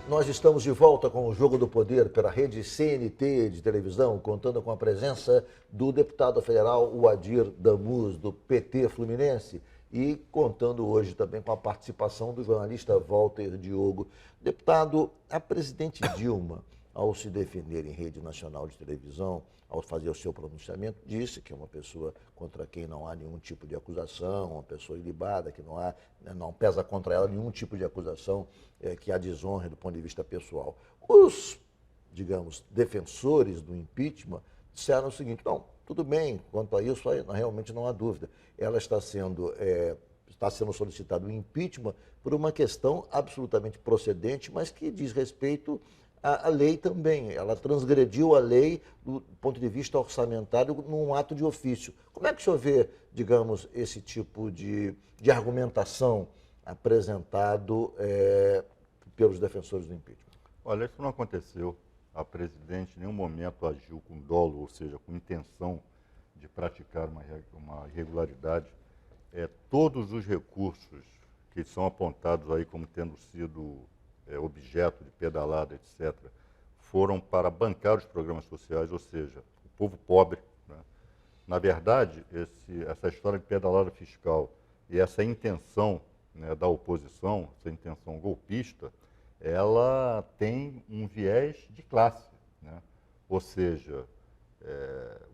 Nós estamos de volta com o Jogo do Poder pela rede CNT de televisão, contando com a presença do deputado federal Uadir Damus, do PT Fluminense, e contando hoje também com a participação do jornalista Walter Diogo. Deputado, a presidente Dilma, ao se defender em rede nacional de televisão, ao fazer o seu pronunciamento, disse que é uma pessoa contra quem não há nenhum tipo de acusação, uma pessoa ilibada, que não pesa contra ela nenhum tipo de acusação que a desonre do ponto de vista pessoal. Os, digamos, defensores do impeachment disseram o seguinte: não, tudo bem, quanto a isso aí, realmente não há dúvida. Ela está sendo solicitado o impeachment por uma questão absolutamente procedente, mas que diz respeito à lei também. Ela transgrediu a lei do ponto de vista orçamentário num ato de ofício. Como é que o senhor vê, digamos, esse tipo de argumentação apresentado pelos defensores do impeachment? Olha, isso não aconteceu. A presidente em nenhum momento agiu com dolo, ou seja, com intenção de praticar uma irregularidade. Todos os recursos que são apontados aí como tendo sido objeto de pedalada, etc., foram para bancar os programas sociais, ou seja, o povo pobre, né? Na verdade, essa história de pedalada fiscal e essa intenção, né, da oposição, essa intenção golpista, ela tem um viés de classe, né? Ou seja,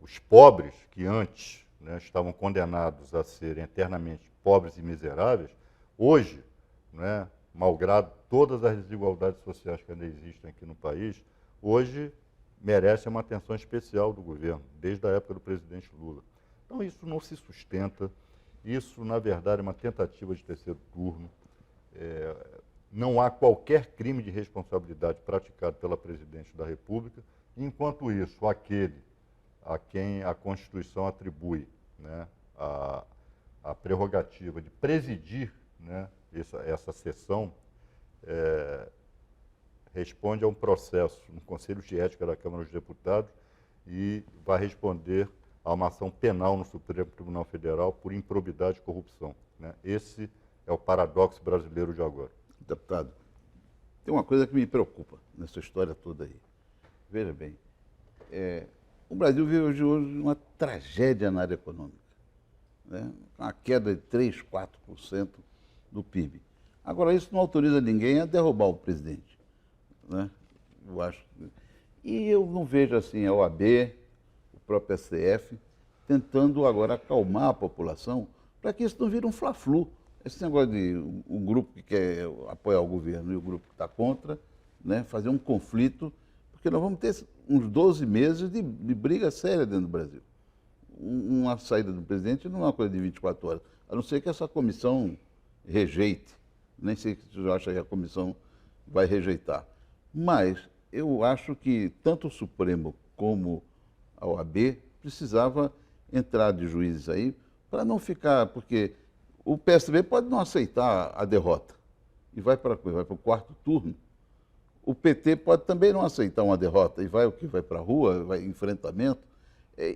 os pobres que antes, né, estavam condenados a serem eternamente pobres e miseráveis, hoje, né, malgrado todas as desigualdades sociais que ainda existem aqui no país, hoje merecem uma atenção especial do governo, desde a época do presidente Lula. Então isso não se sustenta, isso na verdade é uma tentativa de terceiro turno. Não há qualquer crime de responsabilidade praticado pela presidente da República, enquanto isso, aquele a quem a Constituição atribui, né, a prerrogativa de presidir, né, essa sessão, responde a um processo no Conselho de Ética da Câmara dos Deputados e vai responder a uma ação penal no Supremo Tribunal Federal por improbidade e corrupção, né? Esse é o paradoxo brasileiro de agora. Deputado, tem uma coisa que me preocupa nessa história toda aí. Veja bem, o Brasil vive hoje uma tragédia na área econômica, né? Uma queda de 3%, 4% do PIB. Agora, isso não autoriza ninguém a derrubar o presidente, né? Eu acho. E eu não vejo assim a OAB, o próprio STF, tentando agora acalmar a população para que isso não vire um fla-flu. Esse negócio de um grupo que quer apoiar o governo e o grupo que está contra, né, fazer um conflito, porque nós vamos ter uns 12 meses de briga séria dentro do Brasil. Uma saída do presidente não é uma coisa de 24 horas, a não ser que essa comissão rejeite. Nem sei se você acha que a comissão vai rejeitar. Mas eu acho que tanto o Supremo como a OAB precisava entrar de juízes aí para não ficar, porque o PSDB pode não aceitar a derrota e vai para o quarto turno. O PT pode também não aceitar uma derrota e vai para a rua, vai enfrentamento.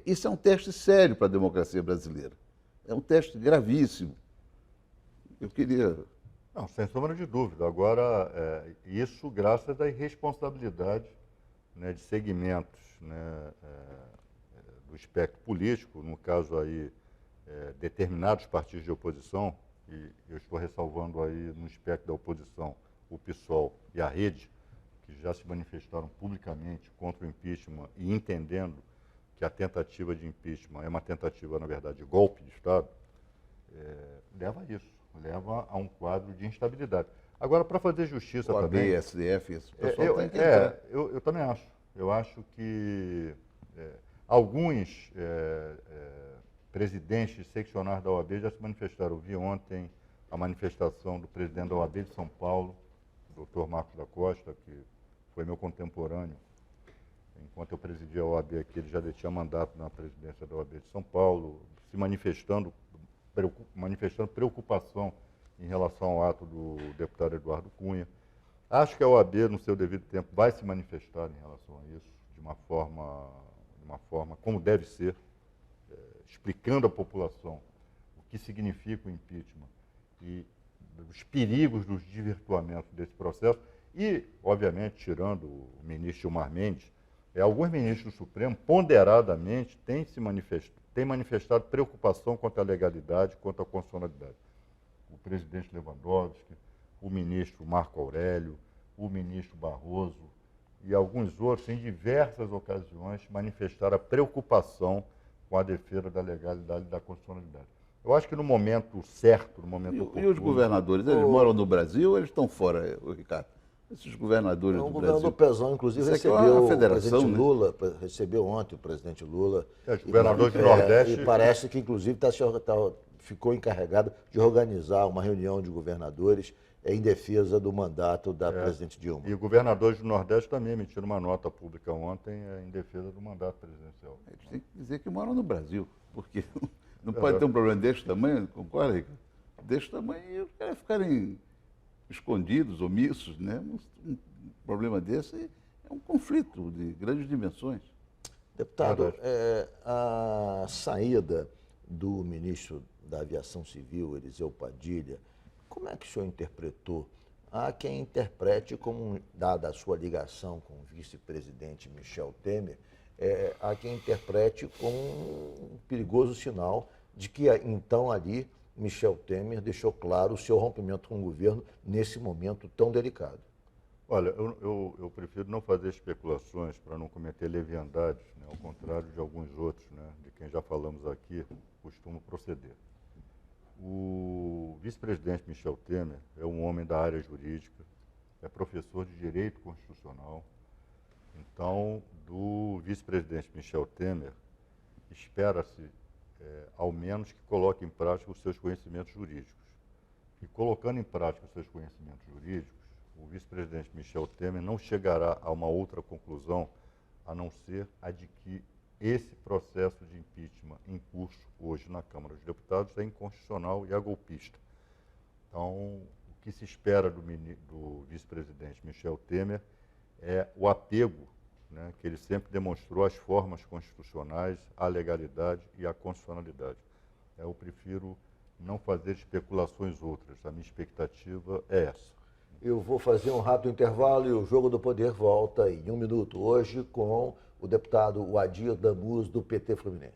Isso é um teste sério para a democracia brasileira. É um teste gravíssimo. Eu queria... Não, sem sombra de dúvida. Agora, isso graças à irresponsabilidade, né, de segmentos, né, do espectro político, no caso aí, determinados partidos de oposição, e eu estou ressalvando aí no espectro da oposição o PSOL e a Rede, que já se manifestaram publicamente contra o impeachment e entendendo que a tentativa de impeachment é uma tentativa, na verdade, de golpe de Estado, leva a isso. Leva a um quadro de instabilidade. Agora, para fazer justiça OAB, também... STF, esse pessoal tem que entrar. Eu também acho. Eu acho que alguns presidentes seccionais da OAB já se manifestaram. Eu vi ontem a manifestação do presidente da OAB de São Paulo, Dr. Marcos da Costa, que foi meu contemporâneo. Enquanto eu presidia a OAB aqui, ele já detinha mandato na presidência da OAB de São Paulo, se manifestando preocupação em relação ao ato do deputado Eduardo Cunha. Acho que a OAB, no seu devido tempo, vai se manifestar em relação a isso, de uma forma como deve ser, explicando à população o que significa o impeachment e os perigos dos desvirtuamentos desse processo E, obviamente, tirando o ministro Gilmar Mendes, alguns ministros do Supremo, ponderadamente, têm manifestado preocupação quanto à legalidade, quanto à constitucionalidade. O presidente Lewandowski, o ministro Marco Aurélio, o ministro Barroso e alguns outros, em diversas ocasiões, manifestaram a preocupação com a defesa da legalidade e da constitucionalidade. Eu acho que no momento certo, no momento oportuno... E os governadores, eles moram no Brasil ou eles estão fora, Ricardo? Esses governadores do O governador Brasil. Pezão, inclusive, Isso aqui é uma recebeu o federação, presidente né? Lula, recebeu ontem o presidente Lula. Os governadores do Nordeste... E parece que, inclusive, ficou encarregado de organizar uma reunião de governadores em defesa do mandato da presidente Dilma. E governadores do Nordeste também emitiram uma nota pública ontem em defesa do mandato presidencial. Eles têm que dizer que moram no Brasil, porque não pode ter um problema desse tamanho, concorda, Ricardo? Desse tamanho e os caras ficarem escondidos, omissos, né? Um problema desse é um conflito de grandes dimensões. Deputado, a saída do ministro da Aviação Civil, Eliseu Padilha, como é que o senhor interpretou? Há quem interprete como, dada a sua ligação com o vice-presidente Michel Temer, há quem interprete como um perigoso sinal de que, então, ali, Michel Temer deixou claro o seu rompimento com o governo nesse momento tão delicado. Olha, eu prefiro não fazer especulações para não cometer leviandades, né, ao contrário de alguns outros, né, de quem já falamos aqui, costumam proceder. O vice-presidente Michel Temer é um homem da área jurídica, é professor de Direito Constitucional. Então, do vice-presidente Michel Temer, espera-se, ao menos, que coloque em prática os seus conhecimentos jurídicos. E colocando em prática os seus conhecimentos jurídicos, o vice-presidente Michel Temer não chegará a uma outra conclusão, a não ser a de que esse processo de impeachment em curso hoje na Câmara dos Deputados é inconstitucional e é golpista. Então, o que se espera do vice-presidente Michel Temer é o apego, né, que ele sempre demonstrou às formas constitucionais, à legalidade e à constitucionalidade. Eu prefiro não fazer especulações outras. A minha expectativa é essa. Eu vou fazer um rápido intervalo e o Jogo do Poder volta em 1 minuto, hoje com o deputado Adir Damus, do PT Fluminense.